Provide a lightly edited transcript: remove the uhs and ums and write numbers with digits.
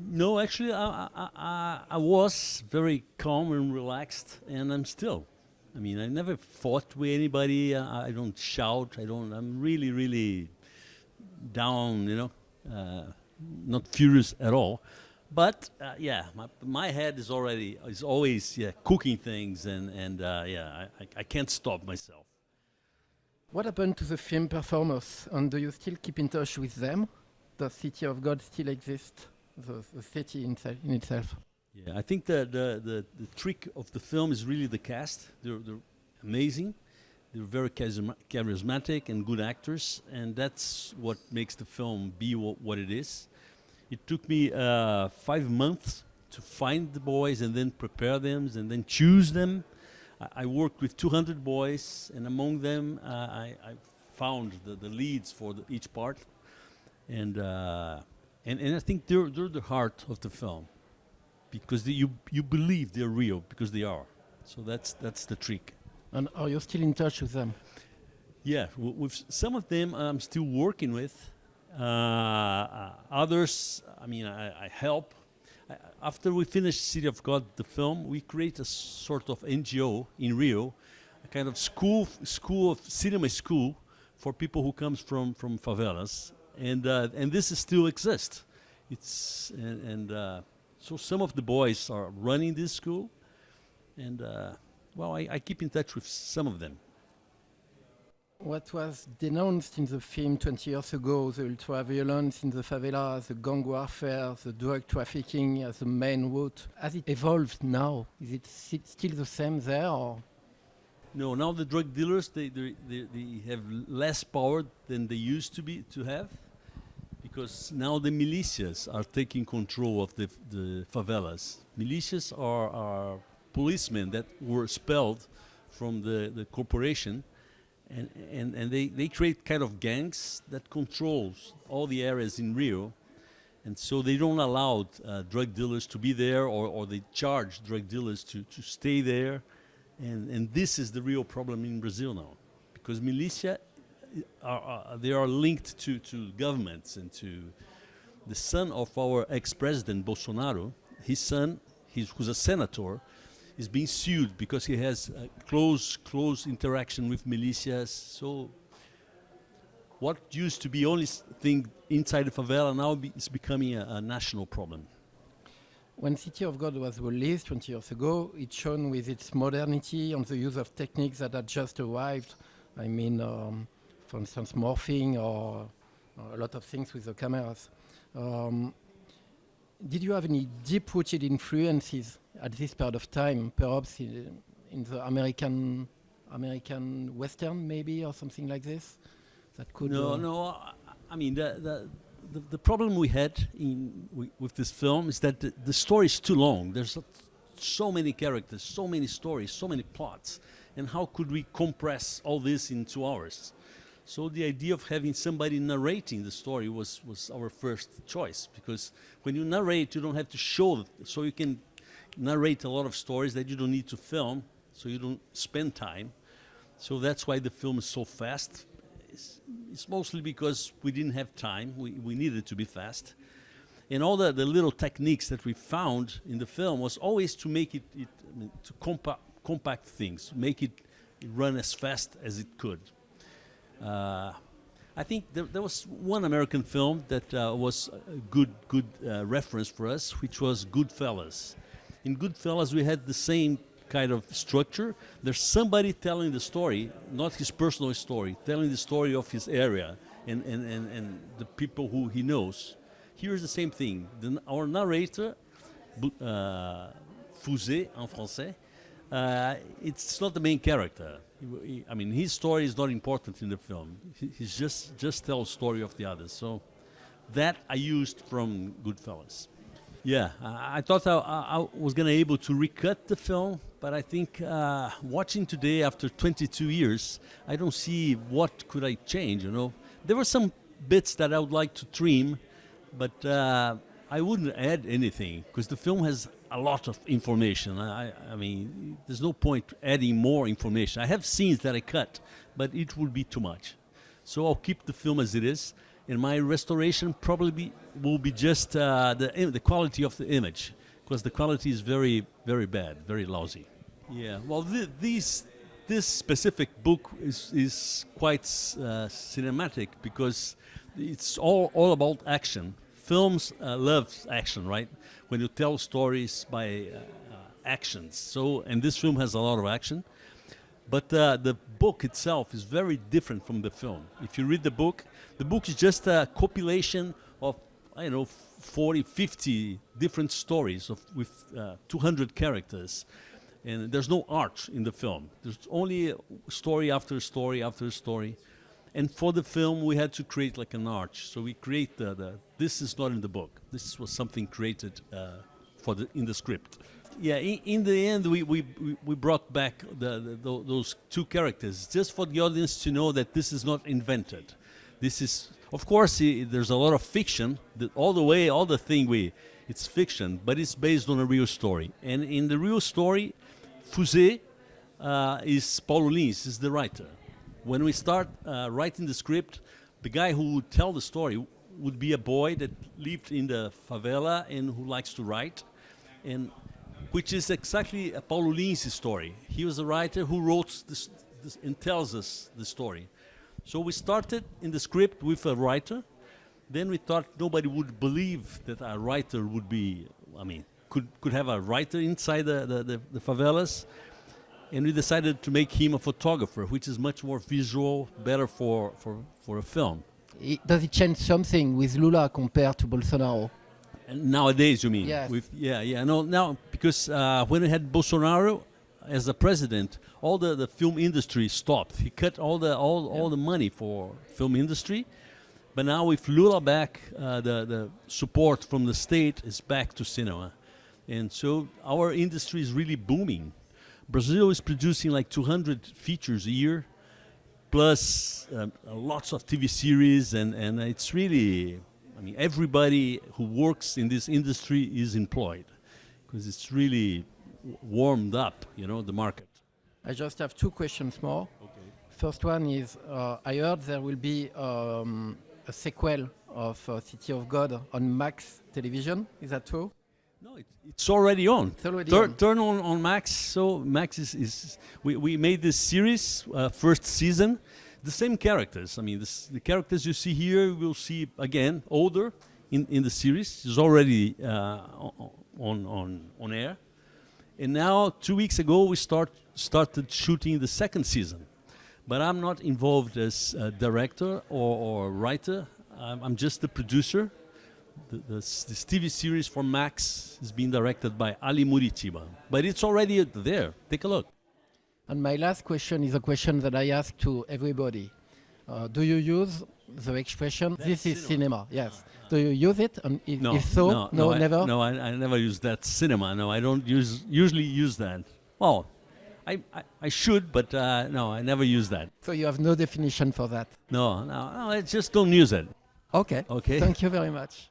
No, actually, I was very calm and relaxed, and I'm still. I mean, I never fought with anybody. I don't shout. I don't. I'm really, really down. Not furious at all. But yeah, my head is always cooking things, and I can't stop myself. What happened to the film performers, and do you still keep in touch with them? Does City of God still exist, the city in itself? Yeah, I think the trick of the film is really the cast. They're amazing. They're very charismatic and good actors, and that's what makes the film be what it is. It took me 5 months to find the boys and then prepare them and then choose them. I worked with 200 boys, and among them I found the leads for each part. And I think they're the heart of the film, because you believe they're real because they are. So that's the trick. And are you still in touch with them? Yeah, with some of them I'm still working with. Others, I mean, I help. After we finish City of God, the film, we create a sort of NGO in Rio, a kind of cinema school for people who comes from favelas. And this still exists. So some of the boys are running this school, and I keep in touch with some of them. What was denounced in the film 20 years ago, the ultra-violence in the favelas, the gang warfare, the drug trafficking as the main route, has it evolved now? Is it still the same there? Or? No, now the drug dealers, they have less power than they used to have, because now the militias are taking control of the favelas. Militias are policemen that were expelled from the corporation, and they create kind of gangs that controls all the areas in Rio, and so they don't allow drug dealers to be there, or they charge drug dealers to stay there, and this is the real problem in Brazil now, because militia they are linked to governments and to the son of our ex-president Bolsonaro. His son, who's a senator, is being sued because he has close interaction with militias. So what used to be only thing inside the favela now is becoming a national problem. When City of God was released 20 years ago, it shone with its modernity and the use of techniques that had just arrived. I mean, for instance, morphing or a lot of things with the cameras. Did you have any deep-rooted influences at this period of time, perhaps in the American Western, maybe, or something like this? That could. No. I mean, the problem we had with this film is that the story is too long. There's so many characters, so many stories, so many plots, and how could we compress all this in 2 hours? So the idea of having somebody narrating the story was our first choice, because when you narrate, you don't have to show it, so you can narrate a lot of stories that you don't need to film, so you don't spend time. So that's why the film is so fast. It's mostly because we didn't have time. We needed to be fast. And all the little techniques that we found in the film was always to make to compact things, make it run as fast as it could. I think there was one American film that was a good reference for us, which was Goodfellas. In Goodfellas, we had the same kind of structure. There's somebody telling the story, not his personal story, telling the story of his area and the people who he knows. Here's the same thing. Our narrator, Fusé en français, it's not the main character. I mean, his story is not important in the film. He's just tells the story of the others. So that I used from Goodfellas. Yeah, I thought I was going to be able to recut the film, but I think watching today after 22 years, I don't see what could I change, There were some bits that I would like to trim, but I wouldn't add anything because the film has a lot of information. I mean, there's no point adding more information. I have scenes that I cut, but it would be too much. So I'll keep the film as it is, and my restoration probably will be just the quality of the image, because the quality is very, very bad, very lousy. Yeah, well, this specific book is quite cinematic, because it's all about action. Films love action, right? When you tell stories by actions. So, and this film has a lot of action. But the book itself is very different from the film. If you read the book is just a compilation of, 40, 50 different stories with 200 characters. And there's no art in the film. There's only story after story after story. And for the film, we had to create like an arch. So we create this is not in the book. This was something created in the script. Yeah, in the end, we brought back those two characters just for the audience to know that this is not invented. This is, of course, there's a lot of fiction. It's fiction, but it's based on a real story. And in the real story, Fusé is Paulo Lins, is the writer. When we start writing the script, the guy who would tell the story would be a boy that lived in the favela and who likes to write, and which is exactly Paulo Lins' story. He was a writer who wrote this and tells us the story. So we started in the script with a writer. Then we thought nobody would believe that a writer would be, could have a writer inside the favelas. And we decided to make him a photographer, which is much more visual, better for a film. Does it change something with Lula compared to Bolsonaro? And nowadays, you mean? Yes. No, now, because when we had Bolsonaro as the president, all the film industry stopped. He cut all the money for film industry. But now with Lula back, the support from the state is back to cinema. And so our industry is really booming. Brazil is producing like 200 features a year, plus lots of TV series, and it's really, everybody who works in this industry is employed, because it's really warmed up, the market. I just have two questions more. Okay. First one is, I heard there will be a sequel of City of God on Max television. Is that true? No, it's already on. It's already on. Turn on Max. So Max is we made this series, first season, the same characters. The characters you see here, we'll see again, older in the series. It's already on air. And now, 2 weeks ago, we started shooting the second season. But I'm not involved as a director or writer. I'm just the producer. This TV series for Max is being directed by Ali Muritiba. But it's already there. Take a look. And my last question is a question that I ask to everybody. Do you use the expression, this is cinema? Yes. Do you use it? And if so, never? No, I never use that, cinema. No, I don't usually use that. Well, I should, but no, I never use that. So you have no definition for that? No, I just don't use it. Okay. Thank you very much.